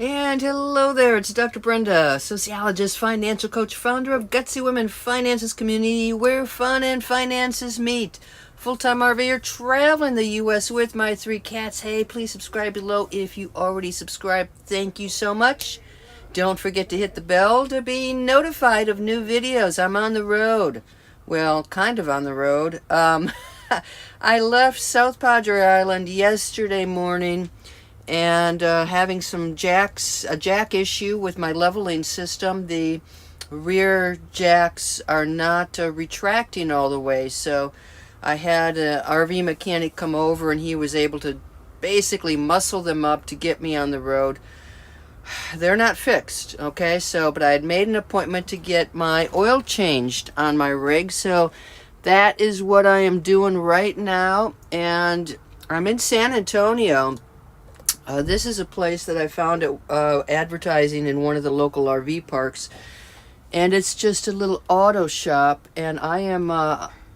And hello there, it's Dr. Brenda, sociologist, financial coach, founder of Gutsy Women Finances Community, where fun and finances meet. Full-time RVer traveling the U.S. with my 3 cats. Hey, please subscribe below if you already subscribed. Thank you so much. Don't forget to hit the bell to be notified of new videos. I'm on the road. Well, kind of on the road. I left South Padre Island yesterday morning and having a jack issue with my leveling system. The rear jacks are not retracting all the way, so I had an RV mechanic come over and he was able to basically muscle them up to get me on the road. They're not fixed, okay, but I had made an appointment to get my oil changed on my rig, so that is what I am doing right now. And I'm in San Antonio. This is a place that I found advertising in one of the local RV parks, and it's just a little auto shop, and I am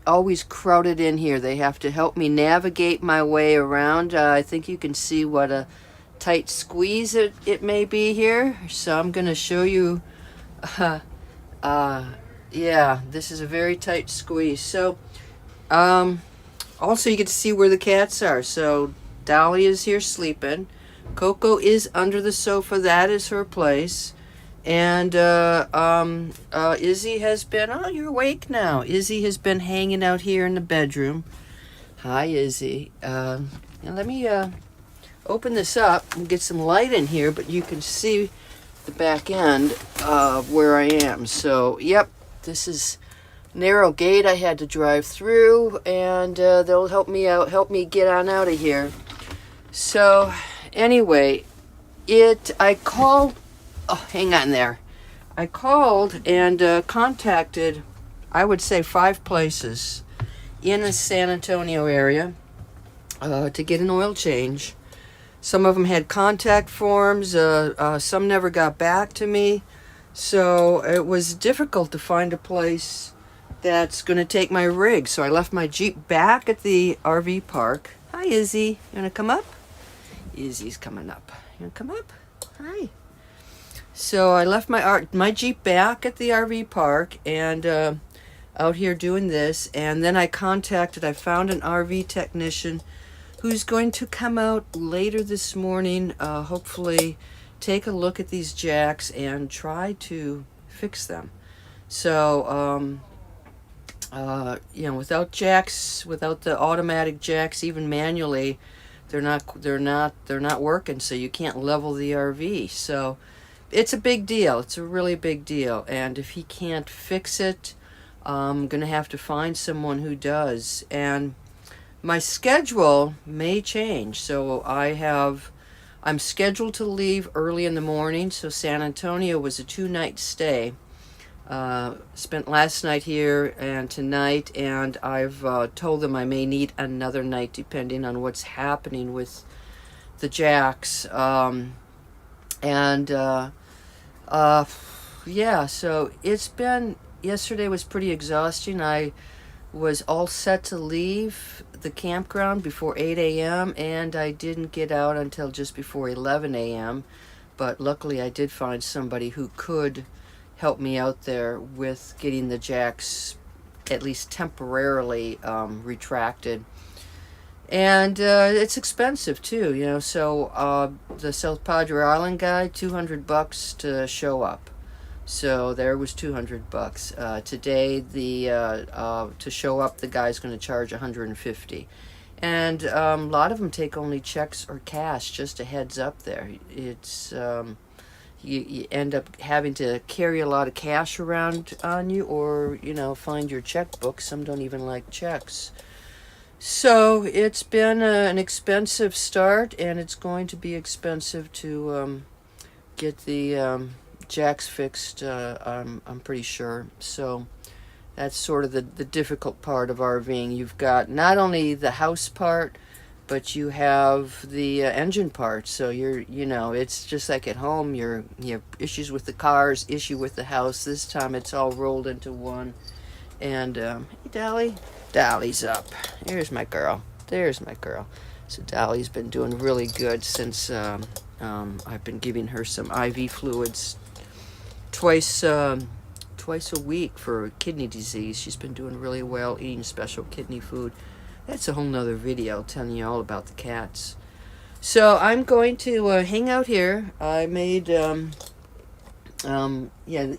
always crowded in here. They have to help me navigate my way around. I think you can see what a tight squeeze it may be here, so I'm going to show you. Yeah, this is a very tight squeeze. So also you get to see where the cats are. So Dolly is here sleeping. Coco is under the sofa. That is her place. And Izzy has been, oh, you're awake now. Izzy has been hanging out here in the bedroom. Hi, Izzy. Now let me open this up and get some light in here, but you can see the back end of where I am. So, yep, this is narrow gate I had to drive through, and they'll help me get on out of here. So anyway, I called, oh, hang on there. I called and contacted, I would say 5 places in the San Antonio area to get an oil change. Some of them had contact forms, some never got back to me. So it was difficult to find a place that's going to take my rig. So I left my Jeep back at the RV park. Hi, Izzy. You want to come up? Izzy's coming up. You want to come up? Hi. So I left my Jeep back at the RV park and out here doing this. And then I found an RV technician who's going to come out later this morning, hopefully take a look at these jacks and try to fix them. So, without jacks, without the automatic jacks, even manually, they're not working. So you can't level the RV. So it's a big deal. It's a really big deal. And if he can't fix it, I'm gonna have to find someone who does. And my schedule may change. So I'm scheduled to leave early in the morning. So San Antonio was a 2-night stay. Spent last night here and tonight, and I've told them I may need another night depending on what's happening with the jacks. Yeah, so yesterday was pretty exhausting. I was all set to leave the campground before 8 a.m. and I didn't get out until just before 11 a.m. But luckily I did find somebody who could help me out there with getting the jacks at least temporarily retracted. And it's expensive too, so the South Padre Island guy, $200 to show up. So there was $200. Today, to show up, the guy's going to charge $150, and a lot of them take only checks or cash. Just a heads up there. It's you end up having to carry a lot of cash around on you, or find your checkbook. Some don't even like checks. So it's been an expensive start, and it's going to be expensive to get the jacks fixed, I'm pretty sure. So that's sort of the difficult part of RVing. You've got not only the house part, but you have the engine part. So it's just like at home. You have issues with the cars, issue with the house. This time it's all rolled into one. And hey, Dolly's up. There's my girl. So Dolly's been doing really good since I've been giving her some IV fluids twice a week for kidney disease. She's been doing really well eating special kidney food. That's a whole nother video telling you all about the cats. So I'm going to hang out here. I made the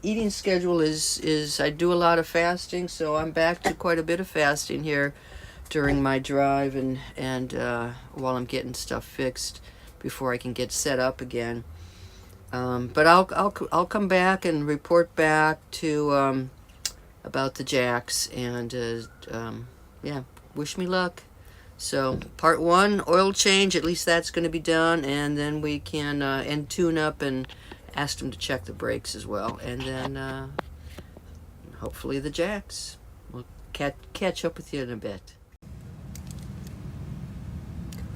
eating schedule is I do a lot of fasting, so I'm back to quite a bit of fasting here during my drive and while I'm getting stuff fixed before I can get set up again. But I'll come back and report back to about the jacks and wish me luck. So part 1, oil change, at least that's going to be done, and then we can and tune up and ask them to check the brakes as well, and then hopefully the jacks. We'll catch up with you in a bit.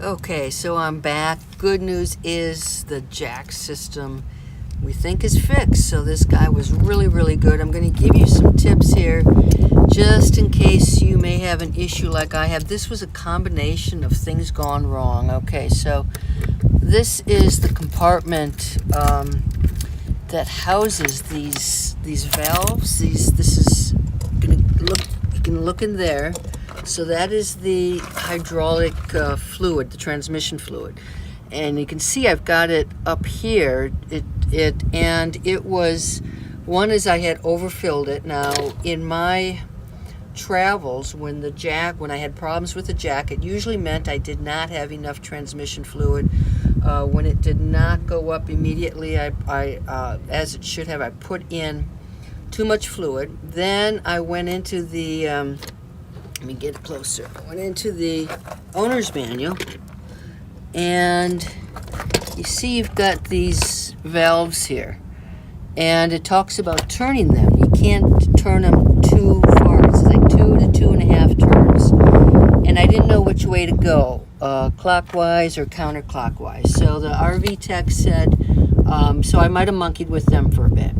Okay, so I'm back. Good news is the jack system we think is fixed. So this guy was really, really good. I'm going to give you some tips here just in case you may have an issue like I have. This was a combination of things gone wrong. Okay, so this is the compartment that houses these valves. This is going to look. You can look in there. So that is the hydraulic fluid, the transmission fluid, and you can see I've got it up here. It was one is I had overfilled it. Now in my travels, when I had problems with the jack, it usually meant I did not have enough transmission fluid. When it did not go up immediately, I as it should have, I put in too much fluid. Then I went into the let me get closer. I went into the owner's manual, and you see you've got these valves here, and it talks about turning them. You can't turn them too far. It's like 2 to 2.5 turns, and I didn't know which way to go, clockwise or counterclockwise. So the RV tech said, so I might have monkeyed with them for a bit.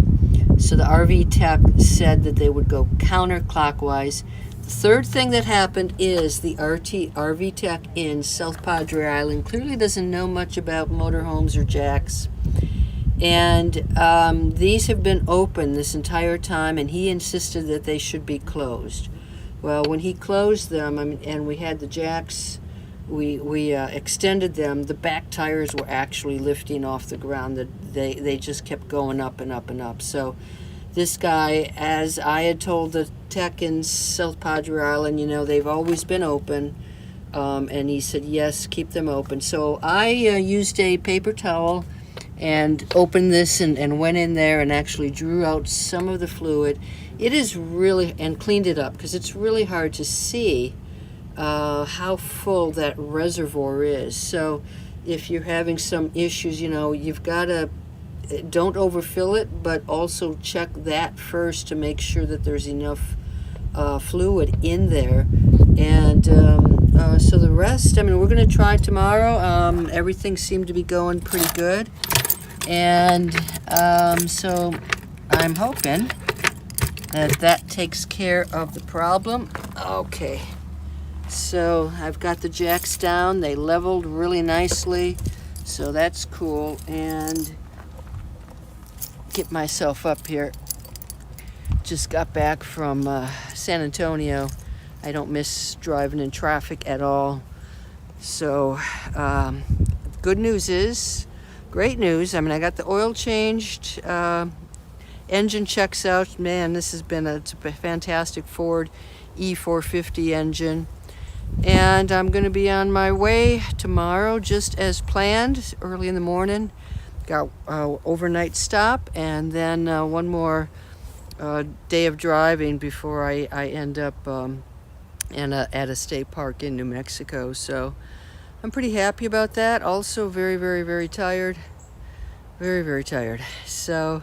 So the RV tech said that they would go counterclockwise. Third thing that happened is the RV tech in South Padre Island clearly doesn't know much about motorhomes or jacks, and these have been open this entire time, and he insisted that they should be closed. Well, when he closed them, and we had the jacks, we extended them, the back tires were actually lifting off the ground. They just kept going up and up and up. So this guy, as I had told the tech in South Padre Island, they've always been open, and he said yes, keep them open. So I used a paper towel and opened this and went in there and actually drew out some of the fluid. It is really, and cleaned it up, because it's really hard to see how full that reservoir is. So if you're having some issues, you've got to don't overfill it, but also check that first to make sure that there's enough fluid in there. And so the rest, we're going to try tomorrow. Everything seemed to be going pretty good, and so I'm hoping that takes care of the problem. Okay, so I've got the jacks down. They leveled really nicely, so that's cool. And get myself up here. Just got back from San Antonio. I don't miss driving in traffic at all. So good news is, great news. I got the oil changed. Engine checks out. Man, this has been it's a fantastic Ford E450 engine. And I'm going to be on my way tomorrow, just as planned, early in the morning. Got overnight stop, and then one more day of driving before I end up at a state park in New Mexico. So I'm pretty happy about that. Also very, very, very tired. Very, very tired. So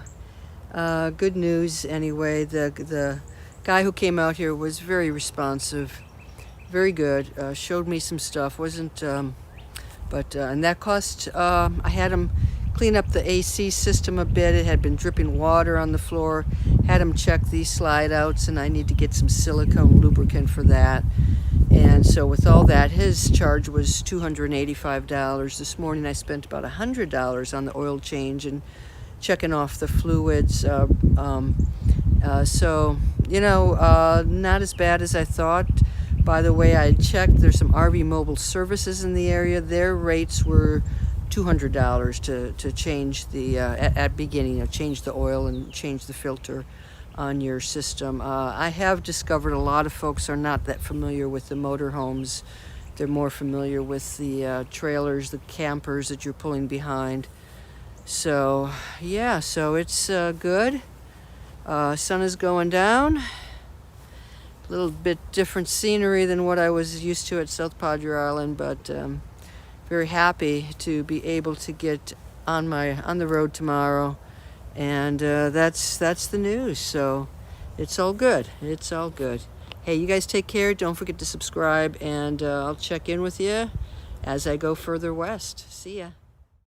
good news anyway. The guy who came out here was very responsive, very good. Showed me some stuff. Wasn't but and that cost. I had him clean up the AC system a bit. It had been dripping water on the floor. Had him check these slide outs, and I need to get some silicone lubricant for that. And so with all that, his charge was $285. This morning I spent about $100 on the oil change and checking off the fluids. So, not as bad as I thought. By the way, I checked, there's some RV mobile services in the area. Their rates were $200 to change the, at beginning, change the oil and change the filter on your system. I have discovered a lot of folks are not that familiar with the motorhomes. They're more familiar with the trailers, the campers that you're pulling behind. So, yeah, so it's good. Sun is going down. A little bit different scenery than what I was used to at South Padre Island, but very happy to be able to get on the road tomorrow. And that's the news. So it's all good. It's all good. Hey, you guys take care. Don't forget to subscribe, and I'll check in with you as I go further west. See ya.